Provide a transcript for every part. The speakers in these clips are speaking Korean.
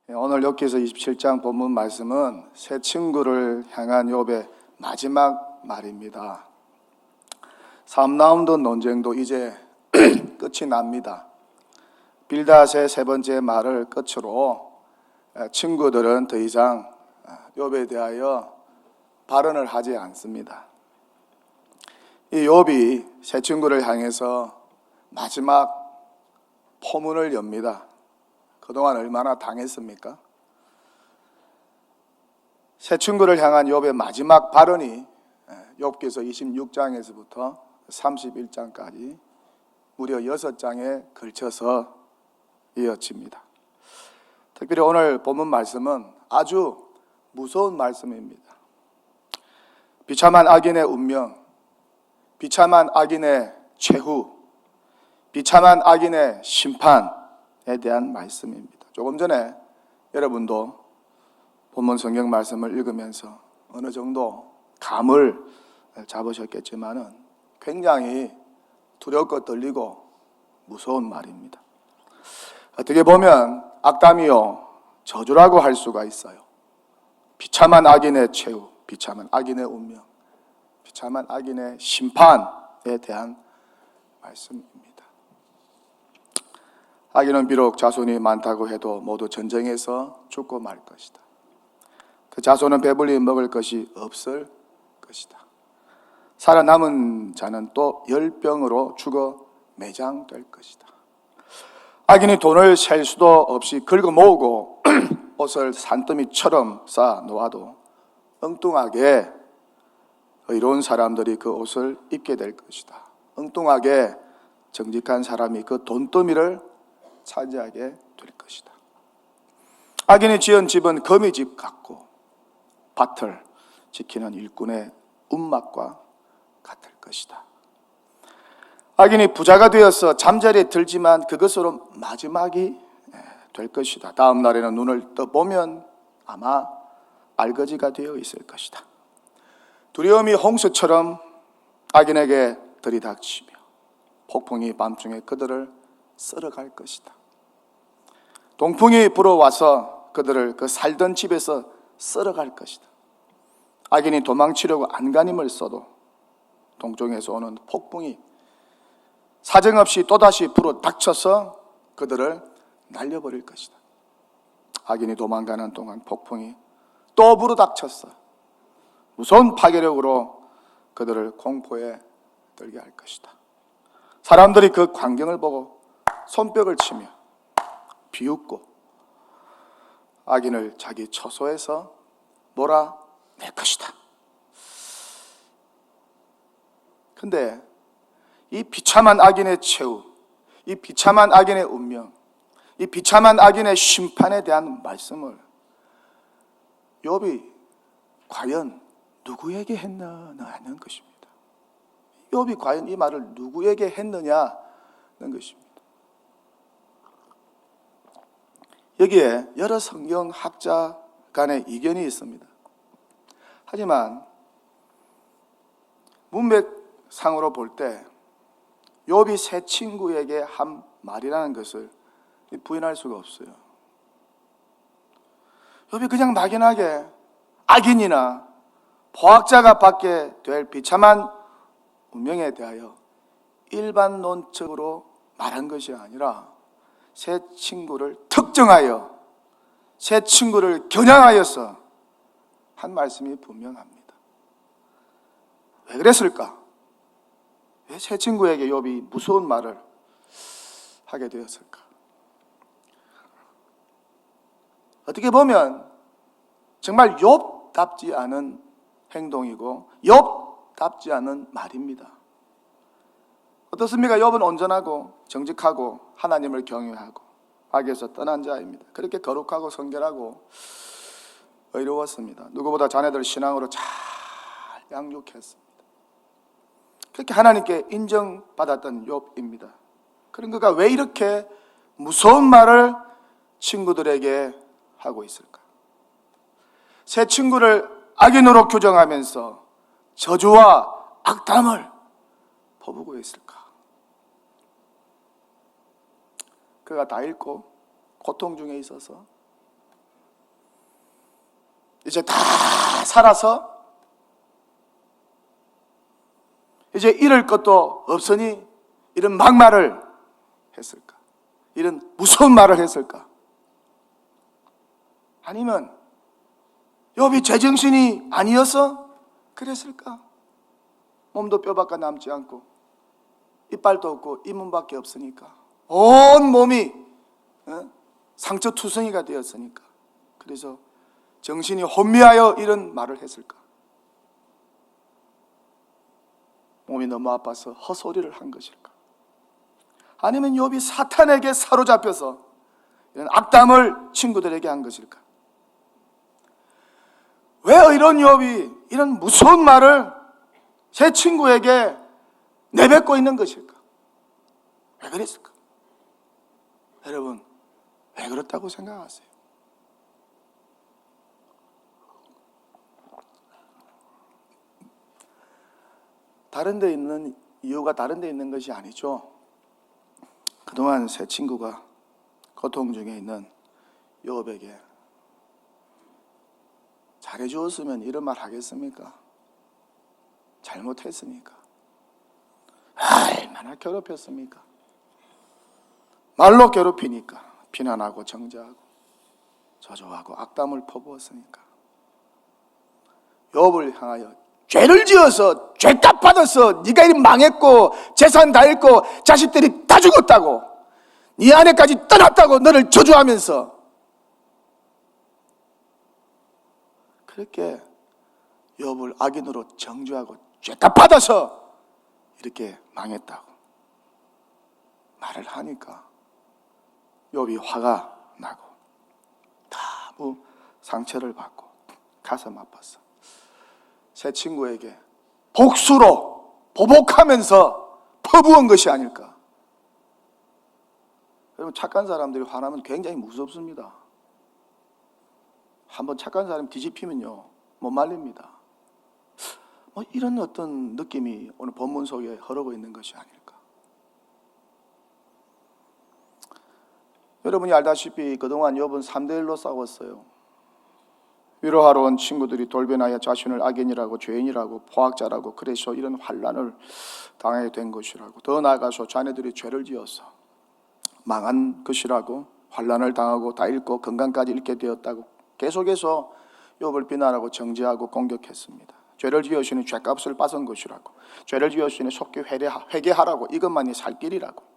오늘 욥기서 27장 본문 말씀은 새 친구를 향한 욥의 마지막 말입니다. 3라운드 논쟁도 이제 끝이 납니다. 빌닷의 세 번째 말을 끝으로 친구들은 더 이상 욥에 대하여 발언을 하지 않습니다. 이 욥이 새 친구를 향해서 마지막 포문을 엽니다. 그동안 얼마나 당했습니까? 새 친구를 향한 욥의 마지막 발언이 욥기서 26장에서부터 31장까지 무려 6장에 걸쳐서 이어집니다. 특별히 오늘 본문 말씀은 아주 무서운 말씀입니다. 비참한 악인의 운명, 비참한 악인의 최후, 비참한 악인의 심판에 대한 말씀입니다. 조금 전에 여러분도 본문 성경 말씀을 읽으면서 어느 정도 감을 잡으셨겠지만은 굉장히 두렵고 떨리고 무서운 말입니다. 어떻게 보면 악담이요 저주라고 할 수가 있어요. 비참한 악인의 최후, 비참한 악인의 운명, 비참한 악인의 심판에 대한 말씀입니다. 악인은 비록 자손이 많다고 해도 모두 전쟁에서 죽고 말 것이다. 그 자손은 배불리 먹을 것이 없을 것이다. 살아남은 자는 또 열병으로 죽어 매장될 것이다. 악인이 돈을 셀 수도 없이 긁어 모으고 옷을 산더미처럼 쌓아 놓아도 엉뚱하게 의로운 사람들이 그 옷을 입게 될 것이다. 엉뚱하게 정직한 사람이 그 돈더미를 차지하게 될 것이다. 악인이 지은 집은 거미집 같고 밭을 지키는 일꾼의 움막과 같을 것이다. 악인이 부자가 되어서 잠자리에 들지만 그것으로 마지막이 될 것이다. 다음 날에는 눈을 떠보면 아마 알거지가 되어 있을 것이다. 두려움이 홍수처럼 악인에게 들이닥치며 폭풍이 밤중에 그들을 썰어갈 것이다. 동풍이 불어와서 그들을 그 살던 집에서 썰어갈 것이다. 악인이 도망치려고 안간힘을 써도 동쪽에서 오는 폭풍이 사정없이 또다시 불어닥쳐서 그들을 날려버릴 것이다. 악인이 도망가는 동안 폭풍이 또 불어닥쳐서 무서운 파괴력으로 그들을 공포에 들게 할 것이다. 사람들이 그 광경을 보고 손뼉을 치며 비웃고 악인을 자기 처소에서 몰아낼 것이다. 근데 이 비참한 악인의 최후, 이 비참한 악인의 운명, 이 비참한 악인의 심판에 대한 말씀을 욥이 과연 누구에게 했느냐는 것입니다. 욥이 과연 이 말을 누구에게 했느냐는 것입니다. 여기에 여러 성경학자 간의 이견이 있습니다. 하지만 문맥상으로 볼 때 욥이 새 친구에게 한 말이라는 것을 부인할 수가 없어요. 욥이 그냥 막연하게 악인이나 포악자가 받게 될 비참한 운명에 대하여 일반론적으로 말한 것이 아니라 새 친구를 특정하여 새 친구를 겨냥하여서 한 말씀이 분명합니다. 왜 그랬을까? 왜 새 친구에게 욥이 무서운 말을 하게 되었을까? 어떻게 보면 정말 욥답지 않은 행동이고 욥답지 않은 말입니다. 어떻습니까? 욥은 온전하고 정직하고 하나님을 경외하고 악에서 떠난 자입니다. 그렇게 거룩하고 성결하고 의로웠습니다. 누구보다 자녀들 신앙으로 잘 양육했습니다. 그렇게 하나님께 인정받았던 욥입니다. 그런 그가 왜 이렇게 무서운 말을 친구들에게 하고 있을까? 새 친구를 악인으로 규정하면서 저주와 악담을 퍼부고 있을까? 그가 다 잃고 고통 중에 있어서 이제 다 살아서 이제 잃을 것도 없으니 이런 막말을 했을까? 이런 무서운 말을 했을까? 아니면 욥이 제정신이 아니어서 그랬을까? 몸도 뼈밖에 남지 않고 이빨도 없고 잇몸밖에 없으니까 온 몸이 상처투성이가 되었으니까 그래서 정신이 혼미하여 이런 말을 했을까? 몸이 너무 아파서 헛소리를 한 것일까? 아니면 욥이 사탄에게 사로잡혀서 이런 악담을 친구들에게 한 것일까? 왜 이런 욥이 이런 무서운 말을 제 친구에게 내뱉고 있는 것일까? 왜 그랬을까? 여러분, 왜 그렇다고 생각하세요? 다른 데 있는 이유가 다른 데 있는 것이 아니죠. 그동안 새 친구가 고통 중에 있는 욥에게 잘해주었으면 이런 말 하겠습니까? 잘못했으니까. 얼마나 괴롭혔습니까? 말로 괴롭히니까 비난하고 정죄하고 저주하고 악담을 퍼부었으니까 욥을 향하여 죄를 지어서 죄값 받아서 네가 이리 망했고 재산 다 잃고 자식들이 다 죽었다고 네 아내까지 떠났다고 너를 저주하면서 그렇게 욥을 악인으로 정죄하고 죄값 받아서 이렇게 망했다고 말을 하니까 욥이 화가 나고 너무 상처를 받고 가슴 아팠어. 새 친구에게 복수로 보복하면서 퍼부은 것이 아닐까. 여러분, 착한 사람들이 화나면 굉장히 무섭습니다. 한번 착한 사람이 뒤집히면요 못 말립니다. 이런 어떤 느낌이 오늘 본문 속에 흐르고 있는 것이 아닐까. 여러분이 알다시피 그동안 욥은 3대1로 싸웠어요. 위로하러 온 친구들이 돌변하여 자신을 악인이라고 죄인이라고 포악자라고 그래서 이런 환난을 당하게 된 것이라고, 더 나아가서 자네들이 죄를 지어서 망한 것이라고 환난을 당하고 다 잃고 건강까지 잃게 되었다고 계속해서 욥을 비난하고 정죄하고 공격했습니다. 죄를 지으시니 죄값을 뺏은 것이라고, 죄를 지으시니 속히 회개하라고, 이것만이 살 길이라고.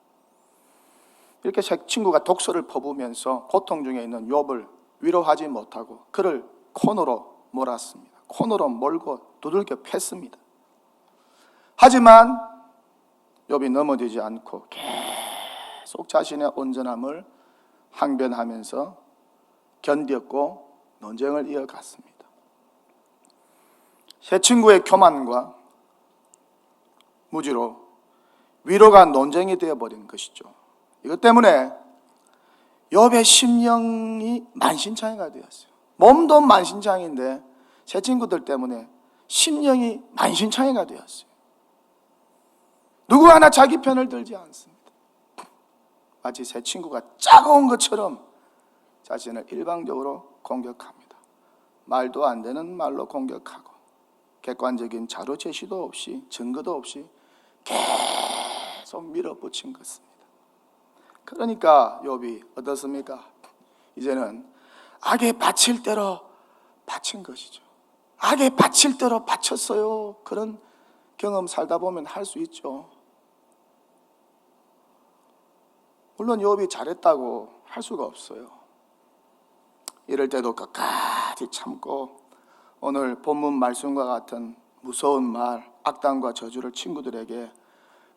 이렇게 친구가 독서를 퍼부으면서 고통 중에 있는 욥을 위로하지 못하고 그를 코너로 몰았습니다. 코너로 몰고 두들겨 팼습니다. 하지만 욥이 넘어지지 않고 계속 자신의 온전함을 항변하면서 견뎠고 논쟁을 이어갔습니다. 새 친구의 교만과 무지로 위로가 논쟁이 되어버린 것이죠. 이것 때문에 욥의 심령이 만신창이가 되었어요. 몸도 만신창인데 새 친구들 때문에 심령이 만신창이가 되었어요. 누구 하나 자기 편을 들지 않습니다. 마치 새 친구가 짜고온 것처럼 자신을 일방적으로 공격합니다. 말도 안 되는 말로 공격하고 객관적인 자료 제시도 없이 증거도 없이 계속 밀어붙인 것입니다. 그러니까 욥이 어떻습니까? 이제는 악에 바칠 대로 바친 것이죠. 악에 바칠 대로 바쳤어요. 그런 경험 살다 보면 할 수 있죠. 물론 욥이 잘했다고 할 수가 없어요. 이럴 때도 끝까지 참고 오늘 본문 말씀과 같은 무서운 말, 악담과 저주를 친구들에게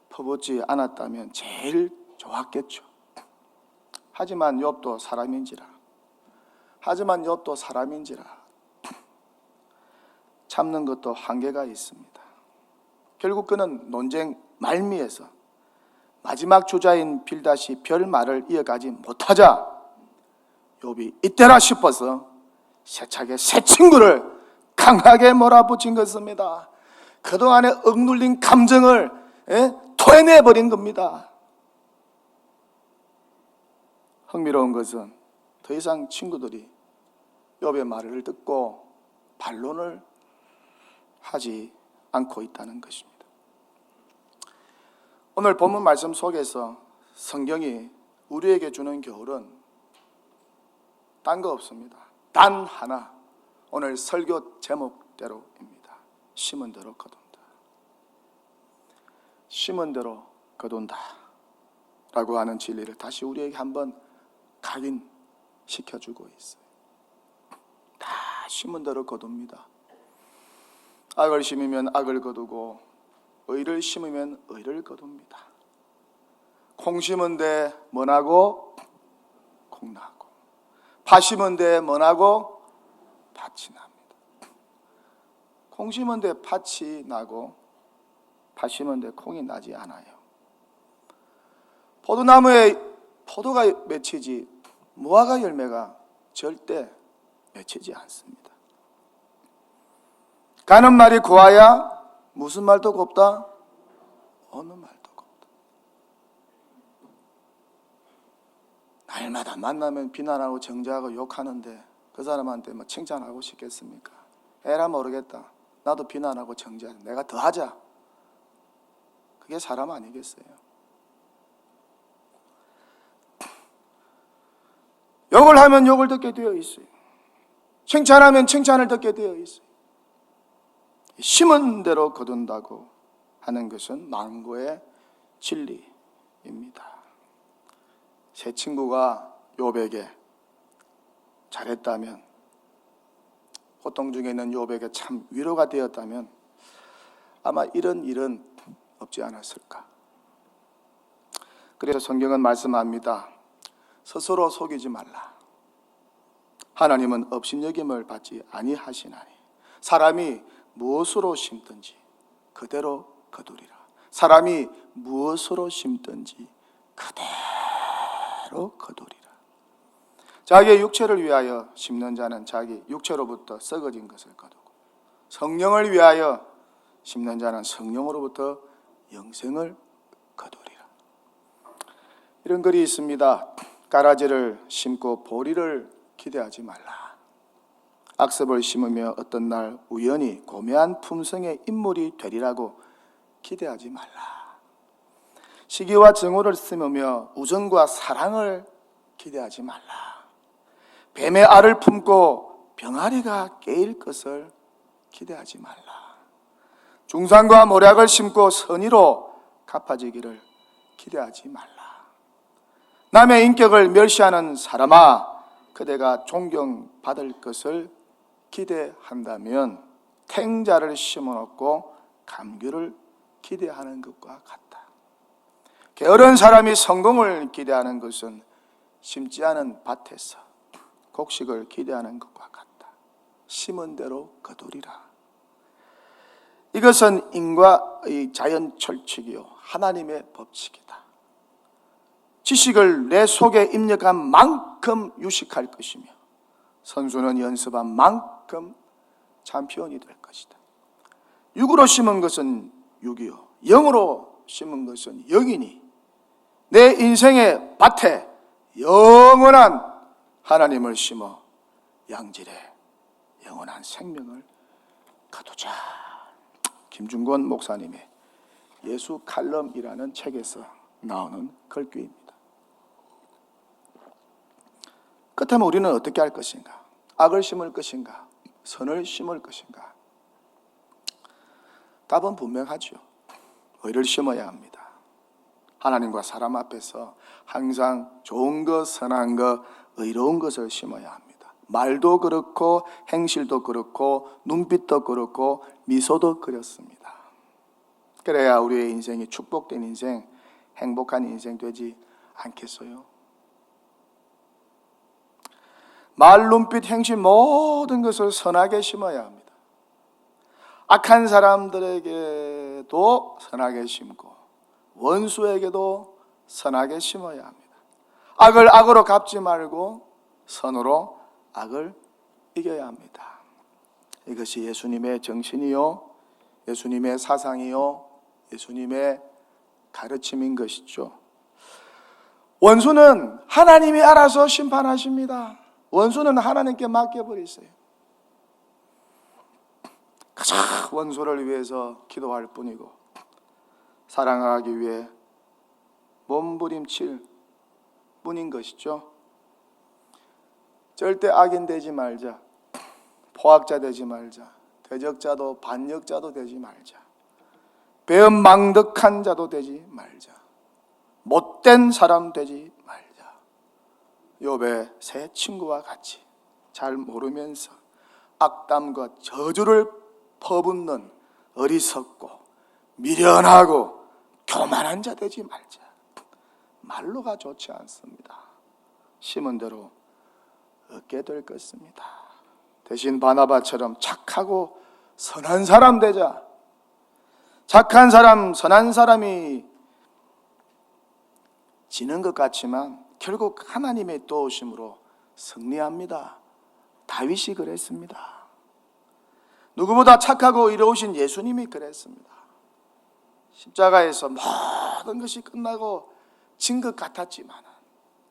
퍼붓지 않았다면 제일 좋았겠죠. 하지만 욥도 사람인지라 참는 것도 한계가 있습니다. 결국 그는 논쟁 말미에서 마지막 주자인 빌닷이 별 말을 이어가지 못하자 욥이 이때라 싶어서 세차게 새 친구를 강하게 몰아붙인 것입니다. 그동안에 억눌린 감정을 토해내버린 겁니다. 흥미로운 것은 더 이상 친구들이 욥의 말을 듣고 반론을 하지 않고 있다는 것입니다. 오늘 본문 말씀 속에서 성경이 우리에게 주는 교훈은 딴 거 없습니다. 단 하나, 오늘 설교 제목대로입니다. 심은 대로 거둔다. 심은 대로 거둔다 라고 하는 진리를 다시 우리에게 한번 각인시켜주고 있어요. 다 심은 대로 거둡니다. 악을 심으면 악을 거두고 의를 심으면 의를 거둡니다. 콩 심은 데 뭐나고 콩 나고, 파 심은 데 뭐나고 팥이 납니다. 콩 심은 데 팥이 나고 파 심은 데 콩이 나지 않아요. 포도나무에 포도가 맺히지 무화과 열매가 절대 맺히지 않습니다. 가는 말이 고와야 무슨 말도 곱다? 어느 말도 곱다. 날마다 만나면 비난하고 정죄하고 욕하는데 그 사람한테 뭐 칭찬하고 싶겠습니까? 에라 모르겠다. 나도 비난하고 정죄하자. 내가 더 하자. 그게 사람 아니겠어요? 욕을 하면 욕을 듣게 되어 있어요. 칭찬하면 칭찬을 듣게 되어 있어요. 심은 대로 거둔다고 하는 것은 만고의 진리입니다. 새 친구가 욥에게 잘했다면, 고통 중에 있는 욥에게 참 위로가 되었다면 아마 이런 일은 없지 않았을까. 그래서 성경은 말씀합니다. 스스로 속이지 말라. 하나님은 업신여김을 받지 아니하시나니 사람이 무엇으로 심든지 그대로 거두리라. 사람이 무엇으로 심든지 그대로 거두리라. 자기의 육체를 위하여 심는 자는 자기 육체로부터 썩어진 것을 거두고, 성령을 위하여 심는 자는 성령으로부터 영생을 거두리라. 이런 글이 있습니다. 가라지를 심고 보리를 기대하지 말라. 악습을 심으며 어떤 날 우연히 고매한 품성의 인물이 되리라고 기대하지 말라. 시기와 정오를 심으며 우정과 사랑을 기대하지 말라. 뱀의 알을 품고 병아리가 깨일 것을 기대하지 말라. 중상과 모략을 심고 선의로 갚아지기를 기대하지 말라. 남의 인격을 멸시하는 사람아, 그대가 존경받을 것을 기대한다면 탱자를 심어놓고 감귤을 기대하는 것과 같다. 게으른 사람이 성공을 기대하는 것은 심지 않은 밭에서 곡식을 기대하는 것과 같다. 심은 대로 거두리라. 이것은 인과의 자연 철칙이요 하나님의 법칙이다. 지식을 내 속에 입력한 만큼 유식할 것이며 선수는 연습한 만큼 챔피언이 될 것이다. 육으로 심은 것은 육이요 영으로 심은 것은 영이니 내 인생의 밭에 영원한 하나님을 심어 양질의 영원한 생명을 거두자. 김중권 목사님의 예수 칼럼이라는 책에서 나오는 글귀입니다. 그렇다면 우리는 어떻게 할 것인가? 악을 심을 것인가? 선을 심을 것인가? 답은 분명하죠. 의를 심어야 합니다. 하나님과 사람 앞에서 항상 좋은 것, 선한 것, 의로운 것을 심어야 합니다. 말도 그렇고 행실도 그렇고 눈빛도 그렇고 미소도 그렇습니다. 그래야 우리의 인생이 축복된 인생, 행복한 인생 되지 않겠어요? 말, 눈빛, 행실 모든 것을 선하게 심어야 합니다. 악한 사람들에게도 선하게 심고 원수에게도 선하게 심어야 합니다. 악을 악으로 갚지 말고 선으로 악을 이겨야 합니다. 이것이 예수님의 정신이요, 예수님의 사상이요, 예수님의 가르침인 것이죠. 원수는 하나님이 알아서 심판하십니다. 원수는 하나님께 맡겨버리세요. 원수를 위해서 기도할 뿐이고 사랑하기 위해 몸부림칠 뿐인 것이죠. 절대 악인 되지 말자. 포악자 되지 말자. 대적자도 반역자도 되지 말자. 배은망덕한 자도 되지 말자. 못된 사람 되지 말자. 욥의 세 친구와 같이 잘 모르면서 악담과 저주를 퍼붓는 어리석고 미련하고 교만한 자 되지 말자. 말로가 좋지 않습니다. 심은 대로 얻게 될 것입니다. 대신 바나바처럼 착하고 선한 사람 되자. 착한 사람, 선한 사람이 지는 것 같지만 결국 하나님의 도우심으로 승리합니다. 다윗이 그랬습니다. 누구보다 착하고 의로우신 예수님이 그랬습니다. 십자가에서 모든 것이 끝나고 진 것 같았지만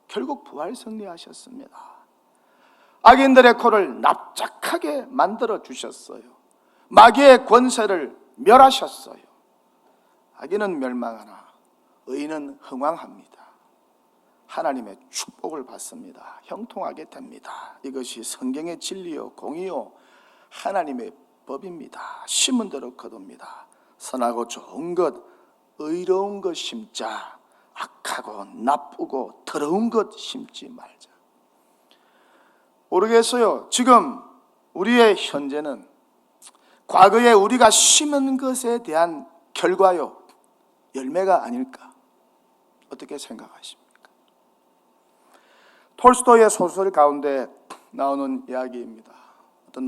결국 부활 승리하셨습니다. 악인들의 코를 납작하게 만들어 주셨어요. 마귀의 권세를 멸하셨어요. 악인은 멸망하나 의인은 흥왕합니다. 하나님의 축복을 받습니다. 형통하게 됩니다. 이것이 성경의 진리요 공의요 하나님의 법입니다. 심은 대로 거둡니다. 선하고 좋은 것, 의로운 것 심자. 악하고 나쁘고 더러운 것 심지 말자. 모르겠어요. 지금 우리의 현재는 과거에 우리가 심은 것에 대한 결과요, 열매가 아닐까? 어떻게 생각하십니까? 톨스토이의 소설 가운데 나오는 이야기입니다. 어떤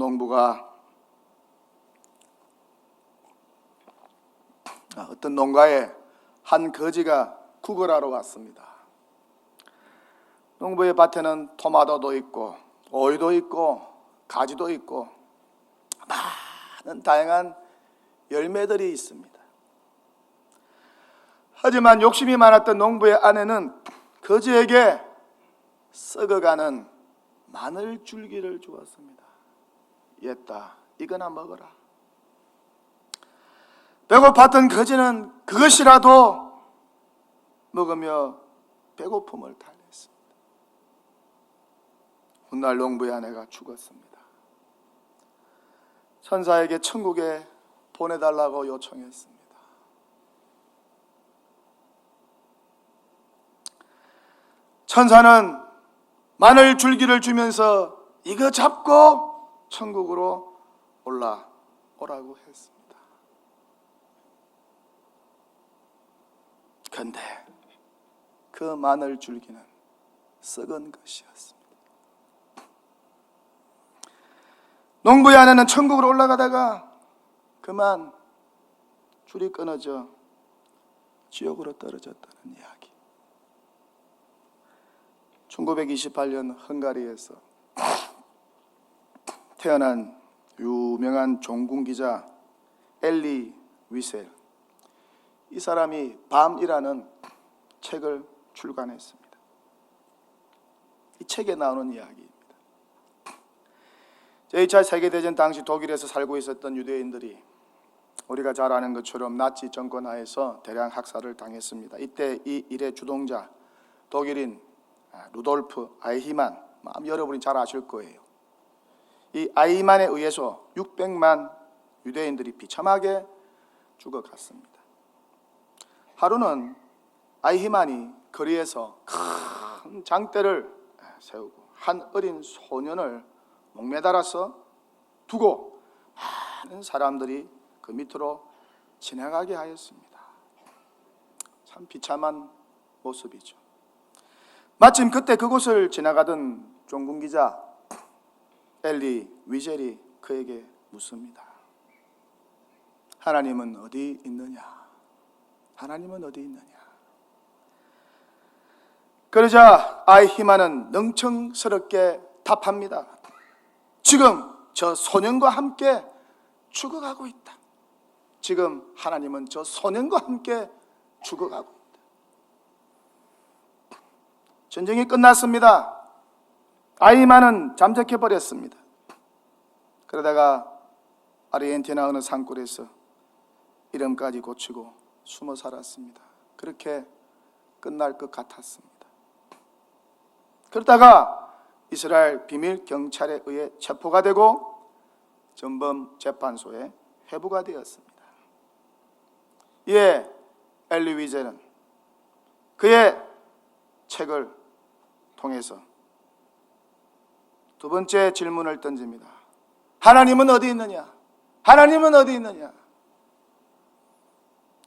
농가에 한 거지가 구걸하러 왔습니다. 농부의 밭에는 토마토도 있고 오이도 있고 가지도 있고 많은 다양한 열매들이 있습니다. 하지만 욕심이 많았던 농부의 아내는 거지에게 썩어가는 마늘 줄기를 주었습니다. 얘다, 이거나 먹어라. 배고팠던 거지는 그것이라도 먹으며 배고픔을 달랬습니다. 훗날 농부의 아내가 죽었습니다. 천사에게 천국에 보내달라고 요청했습니다. 천사는 마늘 줄기를 주면서 이거 잡고 천국으로 올라오라고 했습니다. 그런데 그 마늘 줄기는 썩은 것이었습니다. 농부의 아내는 천국으로 올라가다가 그만 줄이 끊어져 지옥으로 떨어졌다는 이야기. 1928년 헝가리에서 태어난 유명한 종군 기자 엘리 위셀, 이 사람이 밤이라는 책을 출간했습니다. 이 책에 나오는 이야기입니다. 제2차 세계대전 당시 독일에서 살고 있었던 유대인들이 우리가 잘 아는 것처럼 나치 정권 하에서 대량 학살을 당했습니다. 이때 이 일의 주동자 독일인 루돌프 아이히만, 여러분이 잘 아실 거예요. 이 아이히만에 의해서 600만 유대인들이 비참하게 죽어갔습니다. 하루는 아이히만이 거리에서 큰 장대를 세우고 한 어린 소년을 목매달아서 두고 많은 사람들이 그 밑으로 지나가게 하였습니다. 참 비참한 모습이죠. 마침 그때 그곳을 지나가던 종군기자 엘리 위젤이 그에게 묻습니다. 하나님은 어디 있느냐? 하나님은 어디 있느냐? 그러자 아이히만은 능청스럽게 답합니다. 지금 저 소년과 함께 죽어가고 있다. 지금 하나님은 저 소년과 함께 죽어가고 있다. 전쟁이 끝났습니다. 아이히만은 잠적해버렸습니다. 그러다가 아르헨티나 어느 산골에서 이름까지 고치고 숨어 살았습니다. 그렇게 끝날 것 같았습니다. 그러다가 이스라엘 비밀 경찰에 의해 체포가 되고 전범 재판소에 회부가 되었습니다. 이에 엘리 위젤은 그의 책을 통해서 두 번째 질문을 던집니다. 하나님은 어디 있느냐? 하나님은 어디 있느냐?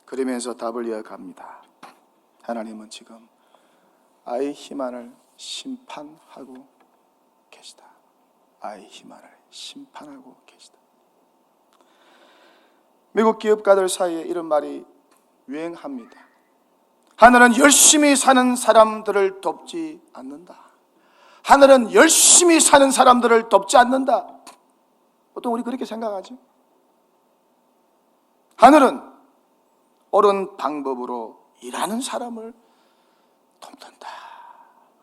그러면서 답을 이어갑니다. 하나님은 지금 아이 희만을 심판하고 계시다. 아이 희만을 심판하고 계시다. 미국 기업가들 사이에 이런 말이 유행합니다. 하늘은 열심히 사는 사람들을 돕지 않는다. 하늘은 열심히 사는 사람들을 돕지 않는다. 보통 우리 그렇게 생각하죠. 하늘은 옳은 방법으로 일하는 사람을 돕는다.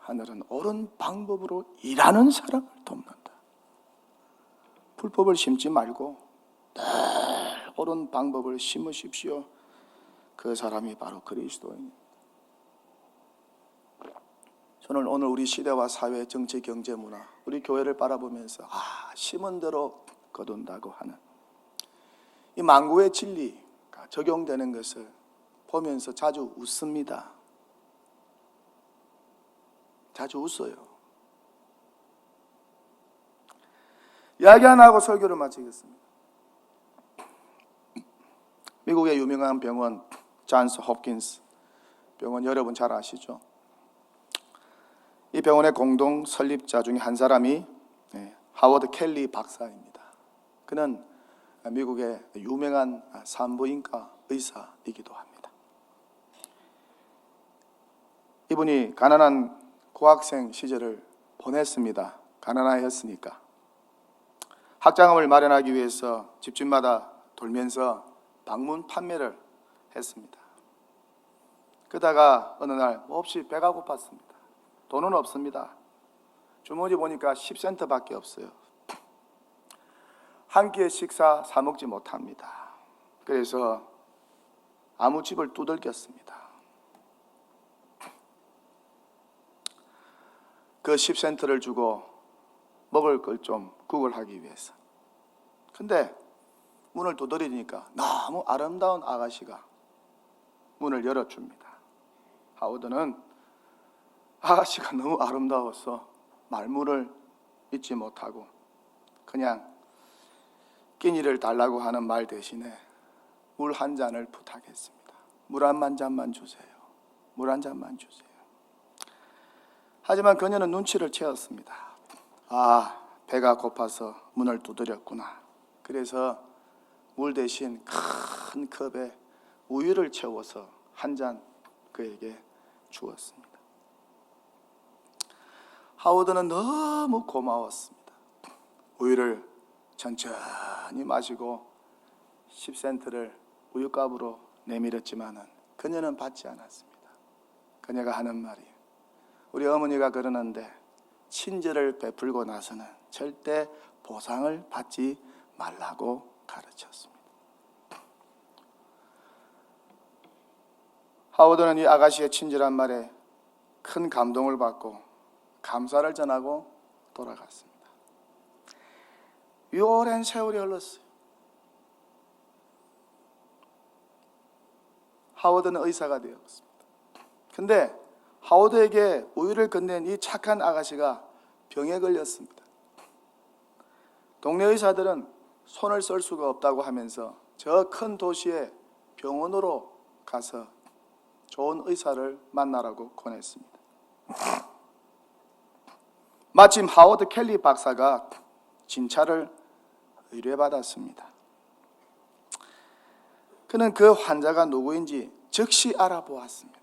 하늘은 옳은 방법으로 일하는 사람을 돕는다. 불법을 심지 말고 늘 옳은 방법을 심으십시오. 그 사람이 바로 그리스도입니다. 저는 오늘 우리 시대와 사회, 정치, 경제, 문화, 우리 교회를 바라보면서 심은 대로 거둔다고 하는 이 만구의 진리가 적용되는 것을 보면서 자주 웃습니다. 자주 웃어요. 이야기 하나 하고 설교를 마치겠습니다. 미국의 유명한 병원 존스 홉킨스 병원 여러분 잘 아시죠? 이 병원의 공동 설립자 중에 한 사람이 하워드 켈리 박사입니다. 그는 미국의 유명한 산부인과 의사이기도 합니다. 이분이 가난한 고학생 시절을 보냈습니다. 가난하였으니까. 학자금을 마련하기 위해서 집집마다 돌면서 방문 판매를 했습니다. 그러다가 어느 날 몹시 배가 고팠습니다. 돈은 없습니다. 주머니 보니까 10센트밖에 없어요. 한 끼의 식사 사 먹지 못합니다. 그래서 아무 집을 두들겼습니다. 그 10센트를 주고 먹을 걸 좀 구걸하기 위해서. 근데 문을 두드리니까 너무 아름다운 아가씨가 문을 열어줍니다. 하워드는 아가씨가 너무 아름다워서 말문을 잇지 못하고 그냥 끼니를 달라고 하는 말 대신에 물 한 잔을 부탁했습니다. 물 한 잔만 주세요. 물 한 잔만 주세요. 하지만 그녀는 눈치를 채웠습니다. 배가 고파서 문을 두드렸구나. 그래서 물 대신 큰 컵에 우유를 채워서 한 잔 그에게 주었습니다. 하워드는 너무 고마웠습니다. 우유를 천천히 마시고 10센트를 우유값으로 내밀었지만 그녀는 받지 않았습니다. 그녀가 하는 말이 우리 어머니가 그러는데 친절을 베풀고 나서는 절대 보상을 받지 말라고 가르쳤습니다. 하워드는 이 아가씨의 친절한 말에 큰 감동을 받고 감사를 전하고 돌아갔습니다. 이 오랜 세월이 흘렀어요. 하워드는 의사가 되었습니다. 근데 하워드에게 우유를 건넨 이 착한 아가씨가 병에 걸렸습니다. 동네 의사들은 손을 쓸 수가 없다고 하면서 저 큰 도시의 병원으로 가서 좋은 의사를 만나라고 권했습니다. 마침 하워드 켈리 박사가 진찰을 의뢰받았습니다. 그는 그 환자가 누구인지 즉시 알아보았습니다.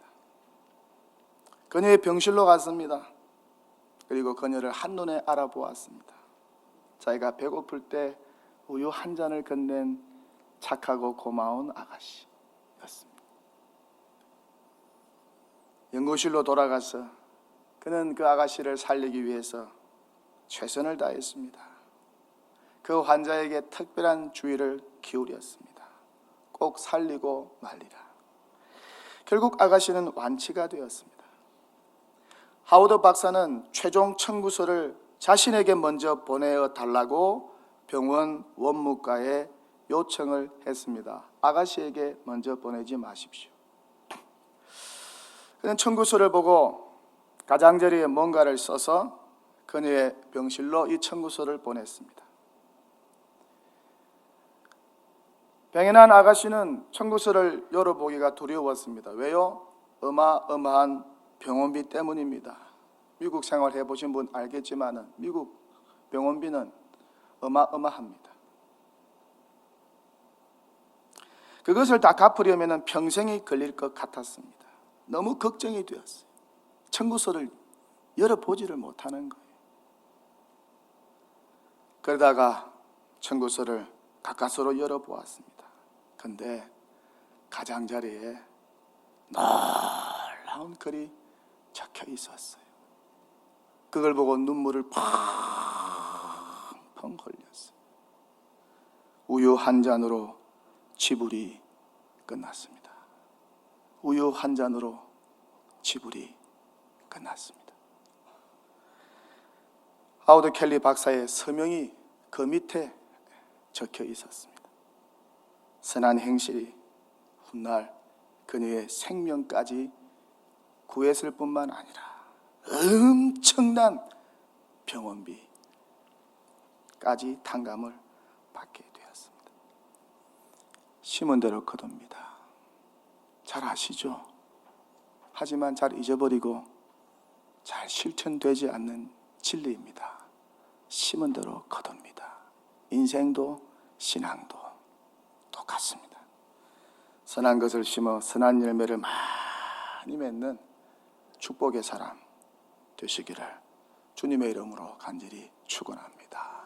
그녀의 병실로 갔습니다. 그리고 그녀를 한눈에 알아보았습니다. 자기가 배고플 때 우유 한 잔을 건넨 착하고 고마운 아가씨였습니다. 연구실로 돌아가서 그는 그 아가씨를 살리기 위해서 최선을 다했습니다. 그 환자에게 특별한 주의를 기울였습니다. 꼭 살리고 말리라. 결국 아가씨는 완치가 되었습니다. 하워드 박사는 최종 청구서를 자신에게 먼저 보내달라고 병원 원무과에 요청을 했습니다. 아가씨에게 먼저 보내지 마십시오. 그는 청구서를 보고 가장자리에 뭔가를 써서 그녀의 병실로 이 청구서를 보냈습니다. 병에 난 아가씨는 청구서를 열어보기가 두려웠습니다. 왜요? 어마어마한 병원비 때문입니다. 미국 생활 해보신 분 알겠지만 미국 병원비는 어마어마합니다. 그것을 다 갚으려면 평생이 걸릴 것 같았습니다. 너무 걱정이 되었어요. 청구서를 열어보지를 못하는 거예요. 그러다가 청구서를 가까스로 열어보았습니다. 근데 가장자리에 놀라운 글이 적혀 있었어요. 그걸 보고 눈물을 펑펑 흘렸어요. 우유 한 잔으로 지불이 끝났습니다. 우유 한 잔으로 지불이 끝났습니다. 하워드 켈리 박사의 서명이 그 밑에 적혀 있었습니다. 선한 행실이 훗날 그녀의 생명까지 구했을 뿐만 아니라 엄청난 병원비까지 탕감을 받게 되었습니다. 심은 대로 거둡니다. 잘 아시죠? 하지만 잘 잊어버리고 잘 실천되지 않는 진리입니다. 심은 대로 거둡니다. 인생도 신앙도 똑같습니다. 선한 것을 심어 선한 열매를 많이 맺는 축복의 사람 되시기를 주님의 이름으로 간절히 축원합니다.